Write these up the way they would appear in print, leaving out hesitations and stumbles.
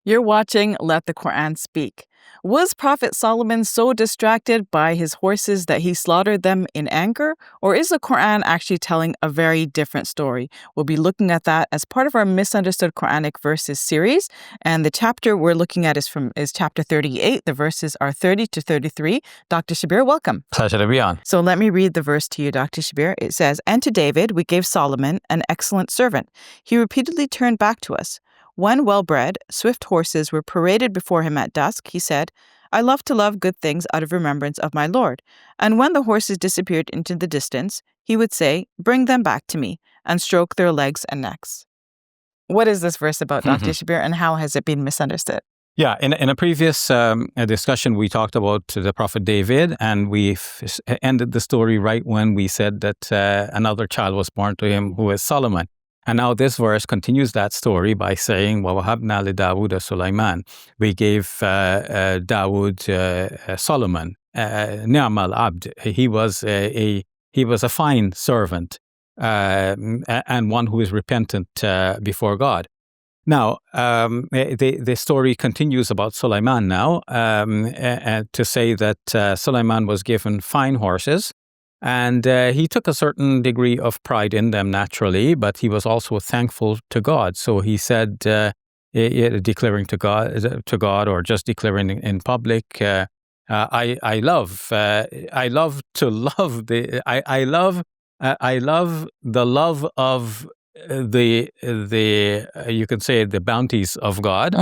You're watching Let the Quran Speak. Was Prophet Solomon so distracted by his horses that he slaughtered them in anger? Or is the Quran actually telling a very different story? We'll be looking at that as part of our Misunderstood Quranic Verses series. And the chapter we're looking at is chapter 38. The verses are 30 to 33. Dr. Shabir, welcome. Pleasure to be on. So let me read the verse to you, Dr. Shabir. It says, "And to David we gave Solomon an excellent servant. He repeatedly turned back to us. When well-bred, swift horses were paraded before him at dusk, he said, 'I love to love good things out of remembrance of my Lord.' And when the horses disappeared into the distance, he would say, 'Bring them back to me,' and stroke their legs and necks." What is this verse about, Dr. Shabir, and how has it been misunderstood? Yeah, in a previous discussion, we talked about the Prophet David, and we ended the story right when we said that another child was born to him who is Solomon. And now this verse continues that story by saying, وَوَهَبْنَا لِدَاوُودَ سُلَيْمَانَ. We gave Dawood Solomon, نِعْمَ الْعَبْد. He was a fine servant and one who is repentant before God. Now, the story continues about Sulaiman now to say that Sulaiman was given fine horses, and he took a certain degree of pride in them naturally, but he was also thankful to God. So he said, declaring to God, or just declaring in public, I love the love of the you can say the bounties of God,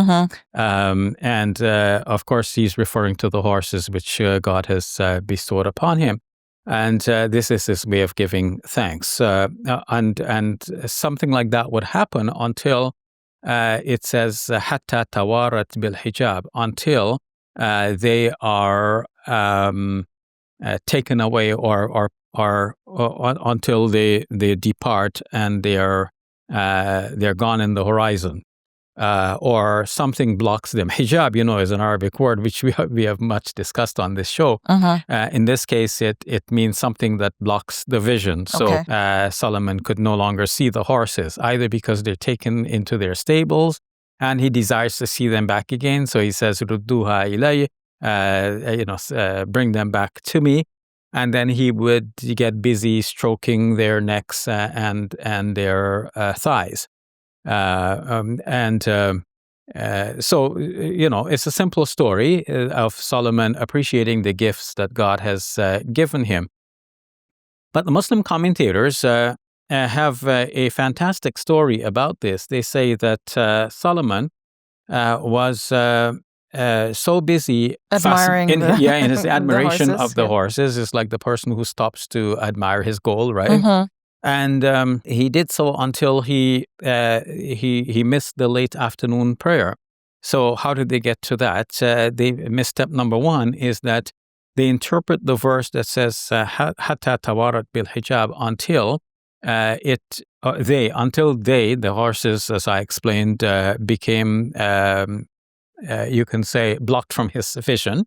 and of course he's referring to the horses which God has bestowed upon him, and this is his way of giving thanks, and something like that would happen until it says hatta tawarat bil hijab, until they are taken away or until they depart and they're gone in the horizon, or something blocks them. Hijab, is an Arabic word which we have much discussed on this show. In this case, it means something that blocks the vision. So Solomon could no longer see the horses, either because they're taken into their stables and he desires to see them back again. So he says, "Rudduha ilay," bring them back to me. And then he would get busy stroking their necks and their thighs. So, it's a simple story of Solomon appreciating the gifts that God has given him. But the Muslim commentators have a fantastic story about this. They say that Solomon was so busy admiring in his admiration of the horses. Is like the person who stops to admire his goal, right? And he did so until he missed the late afternoon prayer. So how did they get to that? Misstep number one is that they interpret the verse that says hatta tawarat bil hijab, until the horses, as I explained, became you can say blocked from his vision.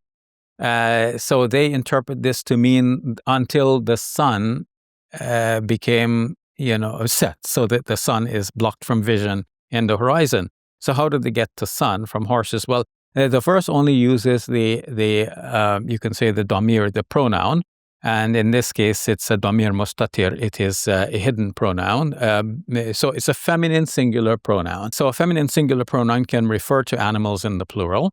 So they interpret this to mean until the sun became set, so that the sun is blocked from vision in the horizon. So how did they get to sun from horses? Well, the verse only uses the you can say the damir, the pronoun. And in this case, it's a damir mustatir. It is a hidden pronoun. So it's a feminine singular pronoun. So a feminine singular pronoun can refer to animals in the plural,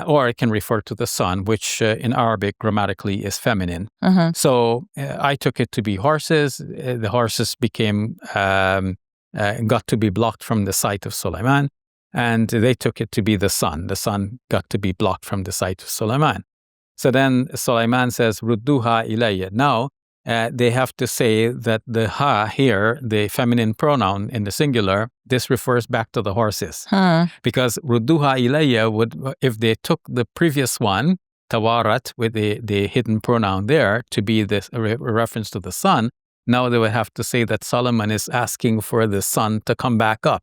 or it can refer to the sun, which in Arabic grammatically is feminine. So I took it to be horses. The horses became, got to be blocked from the sight of Sulaiman. And they took it to be the sun. The sun got to be blocked from the sight of Sulaiman. So then Sulaiman says, "Rudduha ilayya." Now, they have to say that the ha here, the feminine pronoun in the singular, this refers back to the horses. Because Rudduha ilayya would, if they took the previous one, tawarat, with the hidden pronoun there, to be this reference to the sun, now they would have to say that Solomon is asking for the sun to come back up,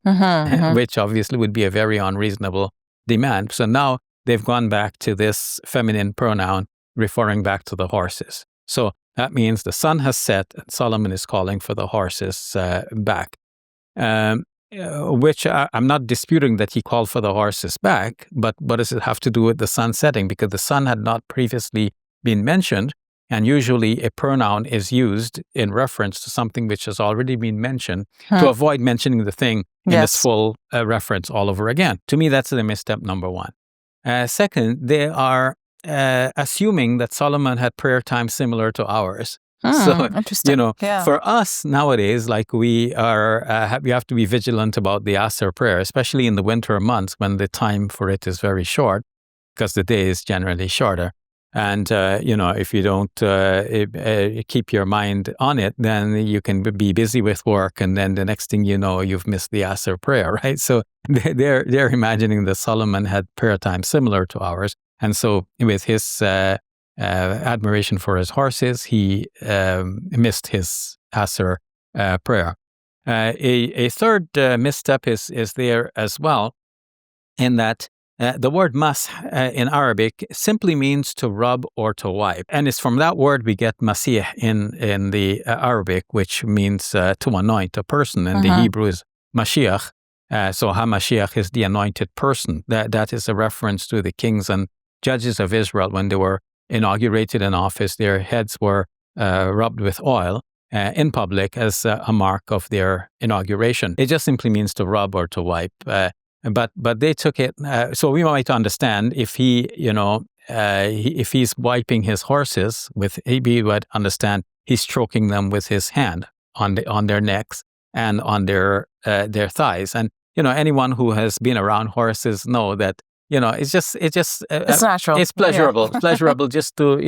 which obviously would be a very unreasonable demand. So now they've gone back to this feminine pronoun referring back to the horses. So that means the sun has set and Solomon is calling for the horses back. which I'm not disputing that he called for the horses back, but what does it have to do with the sun setting? Because the sun had not previously been mentioned, and usually a pronoun is used in reference to something which has already been mentioned to avoid mentioning the thing in its full reference all over again. To me, that's the misstep number one. Second, they are assuming that Solomon had prayer time similar to ours. So, interesting. For us nowadays, like we have to be vigilant about the Asr prayer, especially in the winter months when the time for it is very short, because the day is generally shorter. And, if you don't keep your mind on it, then you can be busy with work. And then the next thing you know, you've missed the Asr prayer, right? So they're imagining that Solomon had prayer time similar to ours. And so with his admiration for his horses, he missed his Asr prayer. A third misstep is there as well, in that the word mas in Arabic simply means to rub or to wipe. And it's from that word we get masih in the Arabic, which means to anoint a person. And the Hebrew is Mashiach. So HaMashiach is the anointed person. That is a reference to the kings and judges of Israel. When they were inaugurated in office, their heads were rubbed with oil in public as a mark of their inauguration. It just simply means to rub or to wipe. But they took it, so we might understand if he, if he's wiping his horses with, he would understand he's stroking them with his hand on their necks and on their thighs. And anyone who has been around horses know that it's natural. It's pleasurable. It's pleasurable just to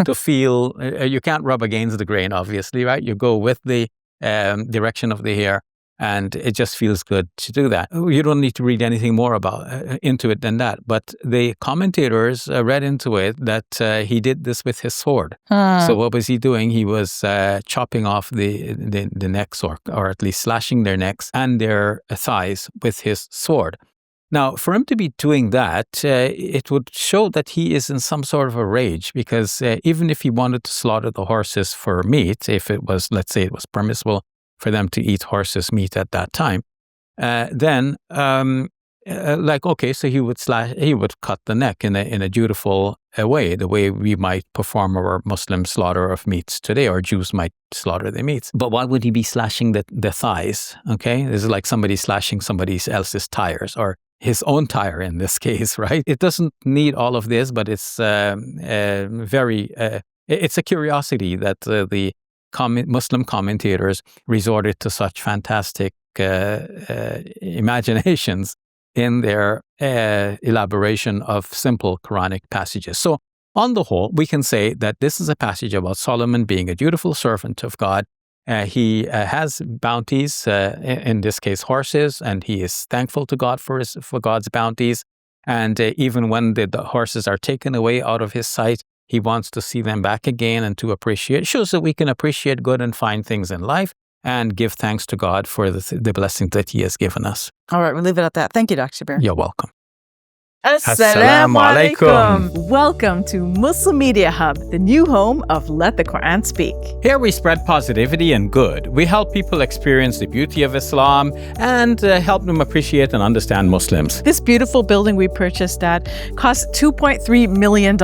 to feel. You can't rub against the grain, obviously, right? You go with the direction of the hair. And it just feels good to do that. You don't need to read anything more into it than that. But the commentators read into it that he did this with his sword. So what was he doing? He was chopping off the necks, or at least slashing their necks and their thighs with his sword. Now, for him to be doing that, it would show that he is in some sort of a rage, because even if he wanted to slaughter the horses for meat, if it was, let's say it was permissible for them to eat horses' meat at that time, then so he would cut the neck in a dutiful way, the way we might perform our Muslim slaughter of meats today, or Jews might slaughter their meats. But why would he be slashing the thighs? Okay, this is like somebody slashing somebody else's tires, or his own tire in this case, right? It doesn't need all of this, but it's it's a curiosity that the Muslim commentators resorted to such fantastic imaginations in their elaboration of simple Quranic passages. So, on the whole, we can say that this is a passage about Solomon being a dutiful servant of God. He has bounties, in this case horses, and he is thankful to God for God's bounties. And even when the horses are taken away out of his sight, he wants to see them back again and to appreciate. It shows that we can appreciate good and fine things in life and give thanks to God for the blessings that he has given us. All right, we'll leave it at that. Thank you, Dr. Shabir. You're welcome. Assalamu alaikum. Welcome to Muslim Media Hub, the new home of Let the Quran Speak. Here we spread positivity and good. We help people experience the beauty of Islam and help them appreciate and understand Muslims. This beautiful building we purchased at cost $2.3 million.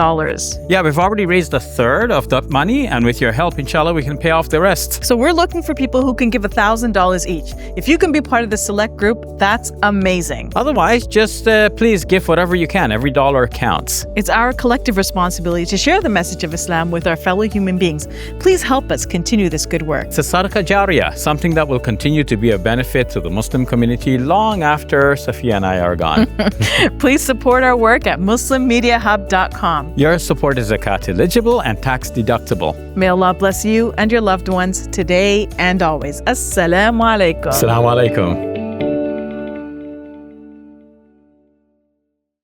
Yeah, we've already raised a third of that money, and with your help, inshallah, we can pay off the rest. So we're looking for people who can give $1,000 each. If you can be part of the select group, that's amazing. Otherwise, just please give whatever you can. Every dollar counts. It's our collective responsibility to share the message of Islam with our fellow human beings. Please help us continue this good work. It's a sadaqah jariyah, something that will continue to be a benefit to the Muslim community long after Safiya and I are gone. Please support our work at muslimmediahub.com. Your support is zakat eligible and tax deductible. May Allah bless you and your loved ones today and always. Assalamu alaikum. Assalamu alaikum.